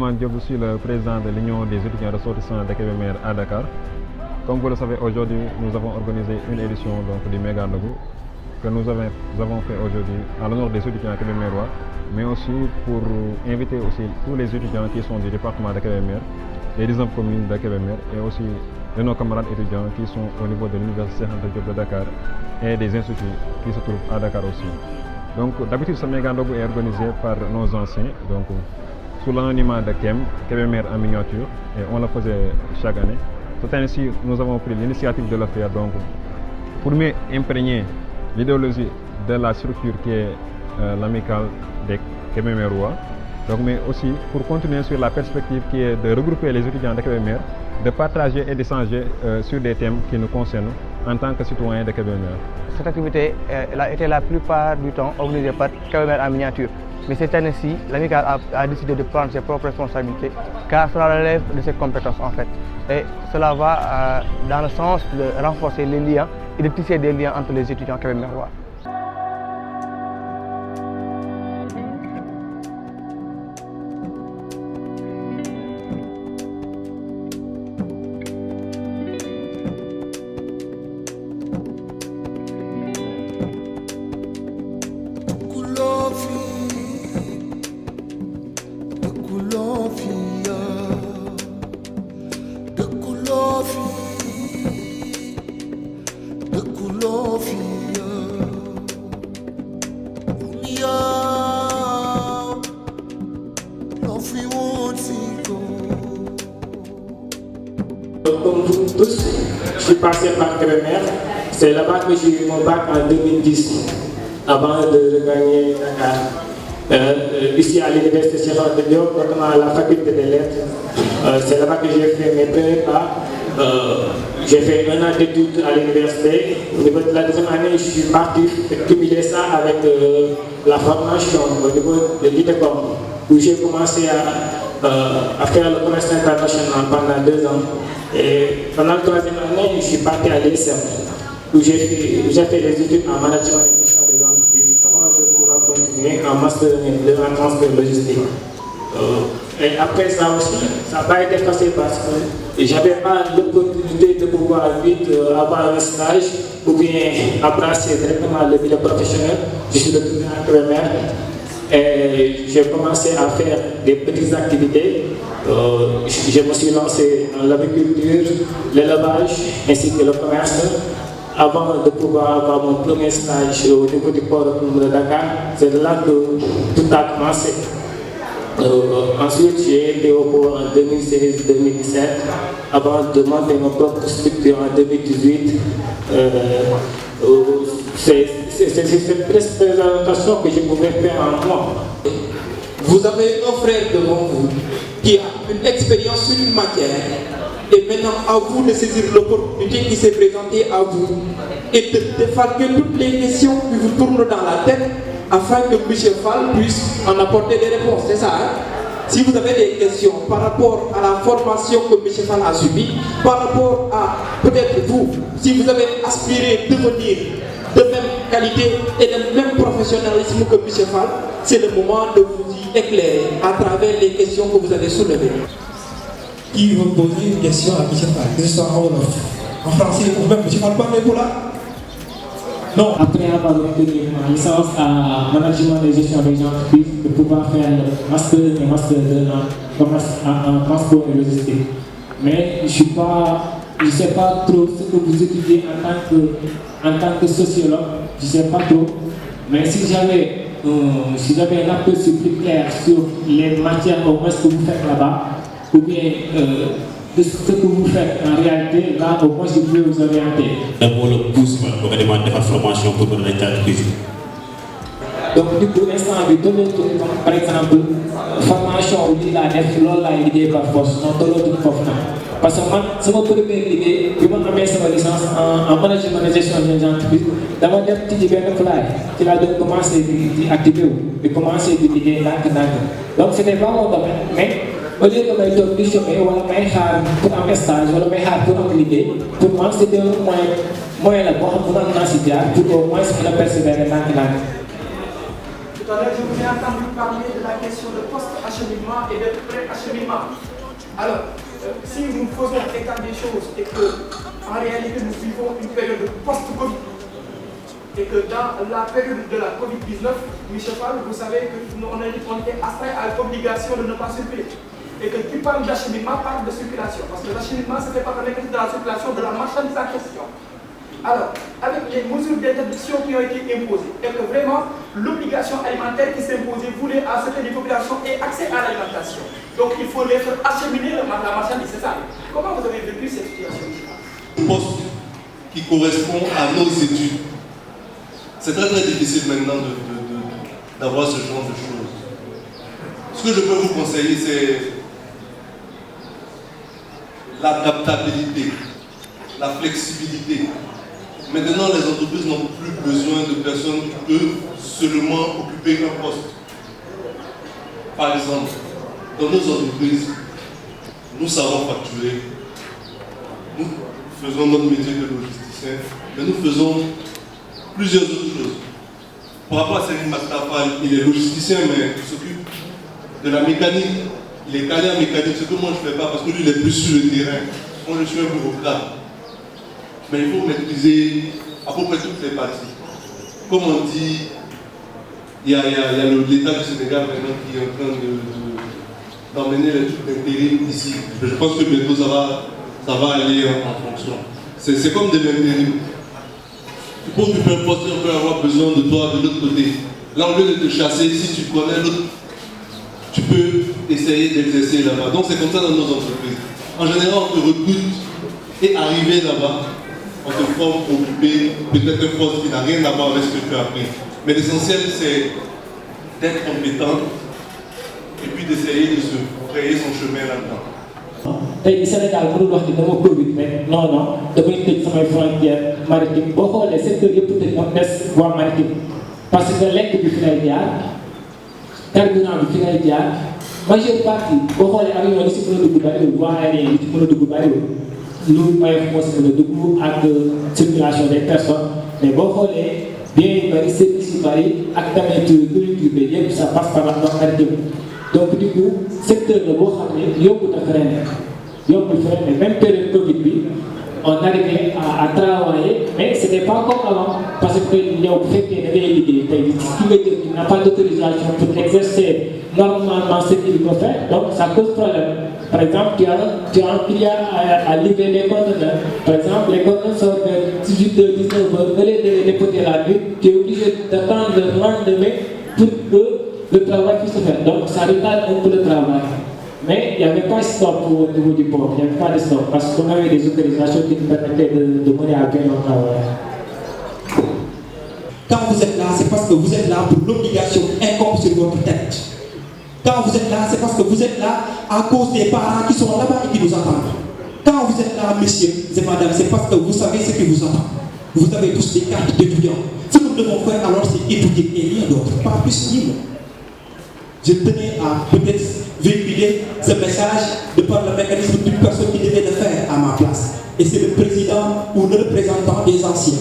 Abdourahmane Diop, je suis le président de l'Union des étudiants ressortissants de Kébémer à Dakar. Comme vous le savez, aujourd'hui, nous avons organisé une édition du Méga Ndogou que nous avons fait aujourd'hui à l'honneur des étudiants kébémerois, mais aussi pour inviter aussi tous les étudiants qui sont du département de Kébémer, les 19 communes de Kébémer et aussi de nos camarades étudiants qui sont au niveau de l'Université Cheikh Anta Diop de Dakar et des instituts qui se trouvent à Dakar aussi. Donc d'habitude, ce Méga Ndogou est organisé par nos anciens, donc sous l'anonymat de KEM, Kébémer en miniature, et on le faisait chaque année. Cette année-ci, nous avons pris l'initiative de le faire donc, pour mieux imprégner l'idéologie de la structure qui est l'amicale des Kébémerois, donc, mais aussi pour continuer sur la perspective qui est de regrouper les étudiants de Kébémer, de partager et d'échanger sur des thèmes qui nous concernent en tant que citoyens de Kébémer. Cette activité a été la plupart du temps organisée par Kébémer en miniature. Mais cette année-ci, l'amicale a décidé de prendre ses propres responsabilités car cela relève de ses compétences en fait. Et cela va dans le sens de renforcer les liens et de tisser des liens entre les étudiants kébémerois. Comme vous tous, je suis passé par Kébémer. C'est là-bas que j'ai eu mon bac en 2010, avant de regagner Dakar. Ici à l'Université Cheikh Anta Diop, notamment à la faculté des lettres. C'est là-bas que j'ai fait mes premiers pas. J'ai fait un an d'études à l'université. Au niveau de la deuxième année, je suis parti cumuler ça avec la formation au niveau de l'ITECOM, où j'ai commencé à faire le commerce international pendant 2 ans. Et pendant la troisième année, je suis parti à l'ESM, où j'ai fait des études en management et gestion des entreprises avant de pouvoir continuer en master en transfert logistique. Et après ça aussi, ça n'a pas été facile parce que j'avais pas l'opportunité de pouvoir vite avoir un stage ou bien embrasser directement le milieu professionnel. Je suis retourné à Kébémer et j'ai commencé à faire des petites activités. Je me suis lancé dans l'agriculture, l'élevage ainsi que le commerce avant de pouvoir avoir mon premier stage au niveau du port de Dakar. C'est de là que tout a commencé. Ensuite, j'ai été au port en 2016-2017 avant de monter mon propre structure en 2018. C'est cette présentation que je pouvais faire en moi. Vous avez un frère devant vous qui a une expérience sur une matière et maintenant à vous de saisir l'opportunité qui s'est présentée à vous et de défalquer toutes les questions qui vous tournent dans la tête afin que M. Fall puisse en apporter des réponses. C'est ça, hein? Si vous avez des questions par rapport à la formation que M. Fall a subie, par rapport à peut-être vous, si vous avez aspiré de devenir de même qualité et de même professionnalisme que M. Fall, c'est le moment de vous y éclairer à travers les questions que vous avez soulevées. Qui veut poser une question à M. Fall, que ce soit en français ou même M. Fall parle pour là? Non. Après avoir obtenu ma licence en management et gestion des entreprises, de pouvoir faire le master et master 2 en transport et logistique. Mais je ne sais pas trop ce que vous étudiez en tant que sociologue, je ne sais pas trop. Mais si j'avais un aperçu plus clair sur les matières au moins que vous faites là-bas, ou bien de ce que vous faites en réalité, là au moins je peux vous orienter. D'abord le pouce pour demander la formation pour le entreprise. Donc du coup, l'instant bi tolootul par exemple formation bi laa def loolu laay liggéey par force non tolootul foofu nag parce que man sama première liggéey bi ma amee sama licence en management et gestion des entreprises dama dem tijji benn fly ci laa doon commencé di activé wu di commencé di liggéey ndànk-ndànk donc c'était pas mon domaine mais au lieu que may toog di chômer wala may xaar pour am stage wala may xaar pour am liggéey pour moi c'était un moyen la boo xam ne mën naa si jaar pour au moins mën a persévérer ndànk-ndànk. Tout à l'heure, je vous ai entendu parler de la question de post-acheminement et de pré-acheminement. Alors, si nous faisons état des choses et que, en réalité, nous vivons une période post-Covid, et que dans la période de la Covid-19, Michel Fall, vous savez qu'on était astreint à l'obligation de ne pas circuler. Et que qui parle d'acheminement parle de circulation, parce que l'acheminement, ce n'est pas la circulation de la marchandise en question. Alors, avec les mesures d'interdiction qui ont été imposées, et que vraiment l'obligation alimentaire qui s'imposait voulait à ce que les populations aient accès à l'alimentation. Donc il faut les faire acheminer la marchandise, c'est ça. Comment vous avez vécu cette situation? Le poste qui correspond à nos études. C'est très difficile maintenant d'avoir ce genre de choses. Ce que je peux vous conseiller, c'est l'adaptabilité, la flexibilité. Maintenant, les entreprises n'ont plus besoin de personnes qui peuvent seulement occuper un poste. Par exemple, dans nos entreprises, nous savons facturer, nous faisons notre métier de logisticien, mais nous faisons plusieurs autres choses. Par rapport à Céline Mastafal, il est logisticien, mais il s'occupe de la mécanique. Il est calé en mécanique, ce que moi je ne fais pas parce que lui il est plus sur le terrain. Moi je suis un bureaucrate. Mais il faut maîtriser à peu près toutes les parties. Comme on dit, il y a l'État du Sénégal maintenant qui est en train d'emmener les trucs d'intérim ici. Je pense que bientôt ça va aller en fonction. C'est comme de l'intérim. Pour occuper un poste, on peut avoir besoin de toi de l'autre côté. Là, au lieu de te chasser, si tu connais l'autre, tu peux essayer d'exercer là-bas. Donc c'est comme ça dans nos entreprises. En général, on te recrute et arrivé là-bas, on te forme pour occuper peut-être un poste qui n'a rien à voir avec ce que tu as appris. Mais l'essentiel, c'est d'être compétent et puis d'essayer de se créer son chemin là-dedans. tey Sénégal mënul wax ni dama Covid mais non damay tëj samay frontière maritime boo xoolee secteur yëpp tëj am des voie maritime parce que lekk bi fi lay jaar carburant bi fi lay jaar majeure partie boo xoolee avion li si mën a dugg bariwul voie aérienne li ci mën a dugg bariwul lu mayof moo si mën a dugg ak circulation des personnes mais boo xoolee bien yu bari service yu bari ak tamit nourriture bi yëpp ça passe par la voie maritime. Donc du coup, secteur de boo xam ne yombul a freiné même période Covid on arrivait à travailler mais ce n'était pas comme avant parce que yow bu fekkee da ngay liggéey tey ki nga jël n'a pas d'autorisation pour exercer normalement ce qu'il faut faire donc ça pose problème. Par exemple, tu as un client à livrer les conteneurs. Par exemple, les conteneurs sortent vers 18h, 19h, au lieu de dépoter la nuit, tu es obligé d'attendre le lendemain pour que le travail puisse se faire. Donc ça retarde un peu le travail. Mais il n'y avait pas de stop au niveau du port, il n'y avait pas de stop parce qu'on avait des autorisations qui nous permettaient de mener à bien notre travail. Quand vous êtes là, c'est parce que vous êtes là pour l'obligation incombe sur votre tête. Quand vous êtes là, c'est parce que vous êtes là à cause des parents qui sont là-bas et qui nous attendent. Quand vous êtes là, messieurs et madame, c'est parce que vous savez ce qui vous attend. Vous avez tous des cartes d'étudiants. Ce que nous devons faire alors, c'est étudier et rien d'autre, pas plus ni moins. Je tenais à peut-être véhiculer ce message de par le mécanisme d'une personne qui devait le faire à ma place. Et c'est le président ou le représentant des anciens.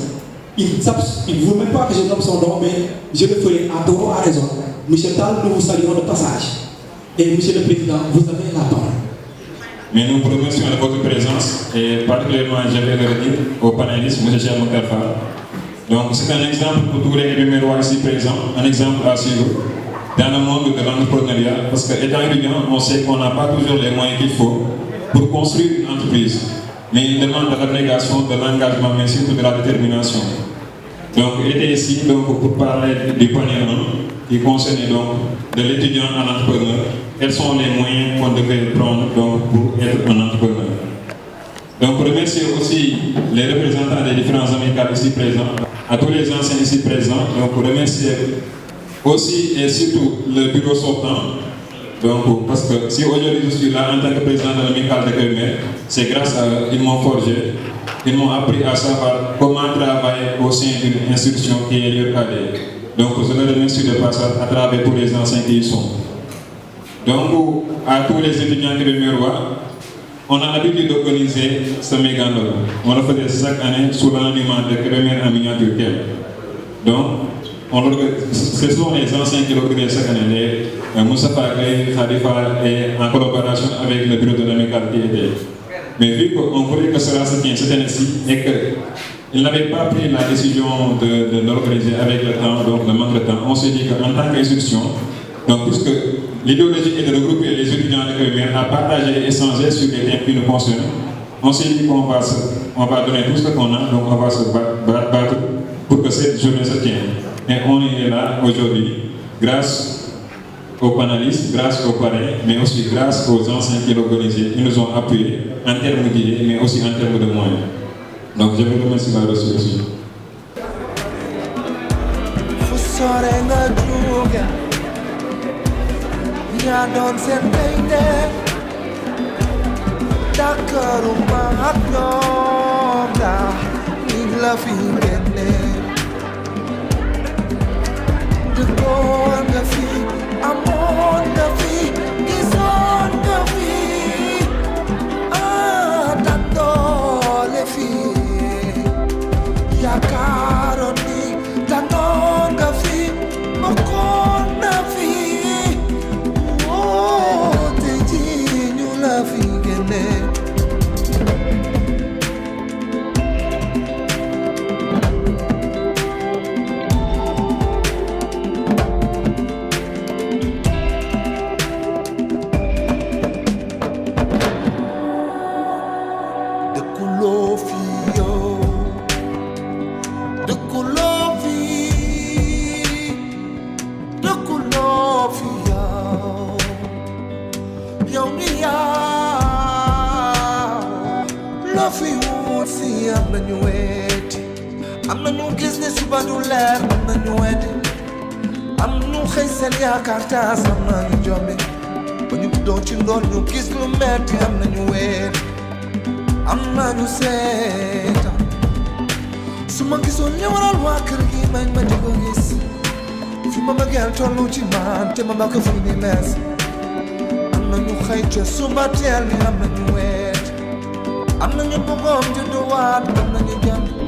Il ne veut même pas que je nomme son nom, mais je le ferai à tort, à raison. Michel Tal, nous vous saluons de passage. Et Monsieur le Président, vous avez la parole. Mais nous vous remercions de votre présence et particulièrement j'avais le redire au panéliste, M. Cheikh Mokhtar. Donc c'est un exemple pour tous les Bémérois ici présents, un exemple à suivre dans le monde de l'entrepreneuriat, parce qu'étant étudiant, on sait qu'on n'a pas toujours les moyens qu'il faut pour construire une entreprise. Mais il demande de l'abnégation, de l'engagement, mais surtout de la détermination. Donc, j'étais ici pour parler du panier 1 qui concerne donc de l'étudiant à l'entrepreneur. Quels sont les moyens qu'on devrait prendre donc, pour être un entrepreneur? Donc, remercier aussi les représentants des différents amicales ici présents, à tous les anciens ici présents. Donc, remercier aussi et surtout le bureau sortant. Donc, parce que si aujourd'hui je suis là en tant que président de l'amicale de Kébémer, c'est grâce à eux, ils m'ont forgé, ils m'ont appris à savoir comment travailler au sein d'une institution qui est l'URKD. Donc, je les remercie de passage à travers tous les anciens qui y sont. Donc, à tous les étudiants kébémerois, on a l'habitude d'organiser ce mégandole. On le faisait chaque année sous l'anonymat de Kébémer en miniature. Donc, ce sont les anciens qui l'organisent chaque année, les Moustapha Gaye, Khalifa, et en collaboration avec le bureau de l'amicale qui était. Mais vu qu'on voulait que cela se tienne cette année-ci et qu'ils n'avaient pas pris la décision de l'organiser avec le temps, donc le manque de temps, on s'est dit qu'en tant qu'institution, donc puisque l'idéologie est de regrouper les étudiants de Kébémer à partager et échanger sur les thèmes qui nous concernent, on s'est dit qu'on va donner tout ce qu'on a, donc on va se battre pour que cette journée se tienne. Et on est là aujourd'hui grâce aux panélistes, grâce aux parrains, mais aussi grâce aux anciens qui l'organisaient. Ils nous ont appuyés en termes d'idées, mais aussi en termes de moyens. Donc je vous remercie là-dessus aussi.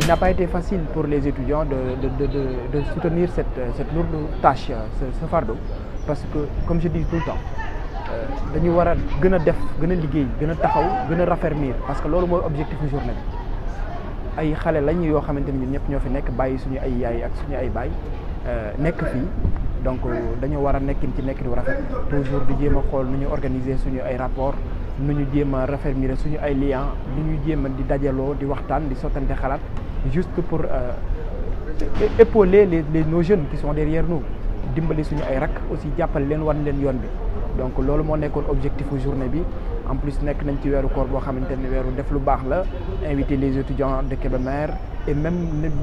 Il n'a pas été facile pour les étudiants de soutenir cette lourde tâche, ce fardeau, parce que, comme je dis tout le temps, dañu war a gën a def gën a liggéey gën a taxaw gën a raffermir parce que loolu mooy objectif bu journée bi ay xale lañ yoo xamante ni ñun ñëpp ñoo fi nekk bàyyi suñu ay yaay ak suñu ay baay nekk fii donc dañoo war a nekkin ci nekkin wu rafet toujours di jéem a xool nu ñu organiser suñu ay rapport nu ñu jéem a raffermir suñu ay liens nu ñu jéem a di dajaloo di waxtaan di sottante xalaat juste pour épauler nos jeunes qui sont derrière nous dimbali suñu ay rak aussi jàppale leen wan leen yoon bi donc loolu moo nekkoon objectif journée bi en plus nekk nañ ci weeru koor boo xamante ne weeru def lu baax la inviter les étudiants de Kébémer et même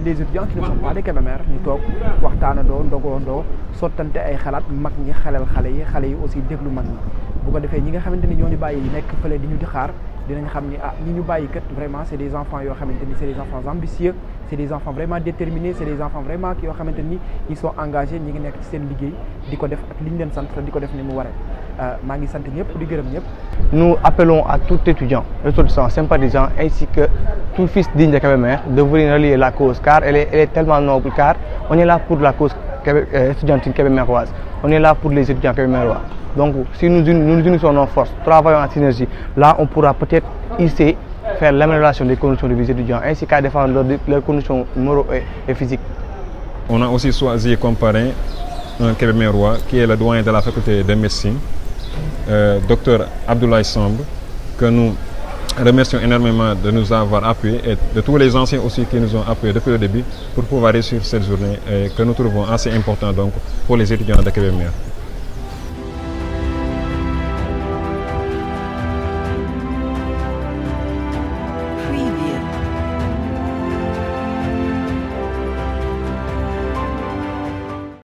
les étudiants qui ne sont pas de Kébémer ñu toog waxtaanandoo ndogoondoo sottante ay xalaat mag ñi xelal xale yi aussi déglu mag ñi bu ko defee ñi nga xamante ni ñoo ñu bàyyi nekk fële di ñu di xaar dinañ xam ni ñi ñu bàyyi kat vraiment c'est des enfants yoo xamante ni c'est des enfants ambitieux c'est des enfants vraiment déterminés c'est des enfants vraiment yoo xamante ni ils sont engagés ñi ngi nekk ci seen liggéey di ko def ak li ñu leen sant di ko def ni mu waree maa ngi sant ñëpp di gërëm ñëpp. Nous appelons à tout étudiant, ressortissant, sympathisant ainsi que tout fils digne de Kébémer de venir relier la cause car elle est tellement noble, car on est là pour la cause étudiantine kébémeroise, on est là pour les étudiants kébémerois. Donc si nous unissons nos forces, travaillons en synergie, là on pourra peut-être ici faire l'amélioration des conditions de vie des étudiants ainsi qu'à défendre leurs conditions morales et physiques. On a aussi choisi comme parrain un Kébémerois qui est le doyen de la faculté de médecine, Dr Abdoulaye Samb, que nous remercions énormément de nous avoir appuyés et de tous les anciens aussi qui nous ont appuyés depuis le début pour pouvoir réussir cette journée que nous trouvons assez importante donc pour les étudiants de Kébémer.